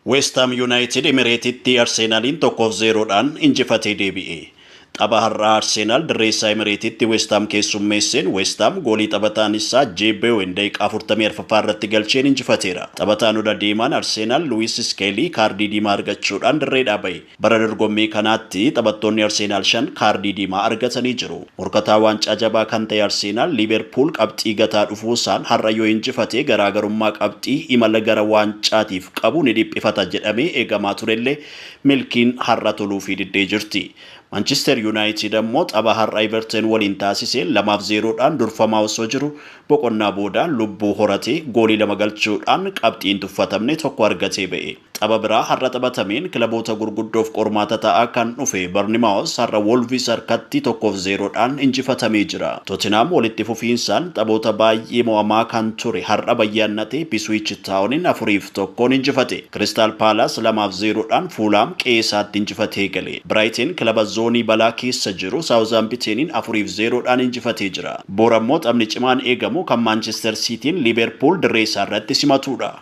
West Ham United Emirateetti Arsenalin 1-0dhaan injifatee deebi'e. Tapha har'aa Arsenal dirree isaa Emirateetti West Ham keessummeesseen West Ham goolii taphataan isaa JBO'n daqiiqaa 44ffaa irratti galcheen injifateera. Taphataan oda deemaan Arsenal Luis Skelly kaardii diimaa argachuudhaan dirreedhaa ba'e. Bara dorgommii kanaatti taphattoonni Arsenal 5 kaardii diimaa argatanii jiru. Morkataa waancaa jabaa kan ta'e Arsenal Liverpool qabxii gataa dhufuusaan har'a yoo injifatee garaagarummaa qabxii imala gara waancaatiif qabu ni dhiphifata jedhamee eegamaa turellee milkiin har'a toluufii diddee jirti. Manchester United ammoo tapha har'a Everton waliin taasiseen 2-0dhaan durfamaa osoo jiru boqonnaa boodaan lubbuu horatee goolii 2 galchuudhaan qabxiin tuffatamne tokko argatee ba'e. Tapha biraa har'a taphatameen kilaboota gurguddoof qormaata ta'aa kan dhufe Bournemouth har'a Wolves harkatti 1-0dhaan injifatamee jira. Tottenham walitti fufiinsaan taphoota baay'ee mo'amaa kan ture har'a bayyaannatee Ipswich Townin 4-1 injifate. Crystal Palace 2-0dhaan Fulham qe'eesaatti injifatee gale. Brighton kilaba zoonii balaa keessa jiru Southamptonin 4-0dhaan injifatee jira. Bor ammoo taphni cimaan eegamu kan Manchester Cityn Liverpool dirree isaa irratti simatudha.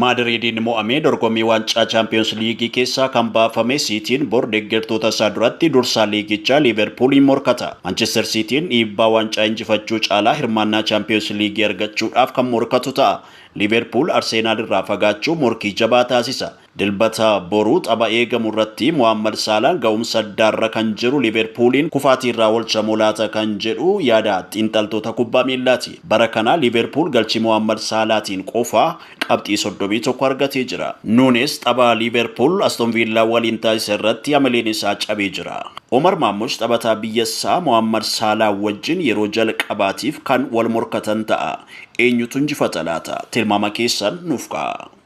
Madridin mo'amee dorgommii waancaa Champions League keessaa kan baafame Cityn bor deeggartoota isaa duratti dursaa liigichaa Liverpoolin morkata. Manchester Cityn dhiibbaa waancaa injifachuu caalaa hirmaannaa Champions League argachuudhaaf kan morkatu ta'a. Liverpool Arsenal irraa fagaachuu morkii jabaa taasisa. Dilbata boruu tapha eegamu irratti Mohamed Salah ga'umsa addaarra kan jiru Liverpoolin kufaatii irraa oolchamu laata kan jedhu yaada xiinxaltoota kubbaa miillaati. Bara kana Liverpool galchii Mohamed Salahtiin qofaa qabxii 31 argatee jira. Nunes tapha Liverpool Aston Villa waliin taasise irratti amaleen isaa cabee jira. Omar Mamush taphataa biyyassaa Mohamed Salah wajjin yeroo jalqabaatiif kan wal morkatan ta'a. Eenyutu injifata laata? Tilmaama keessan nuuf ka'a.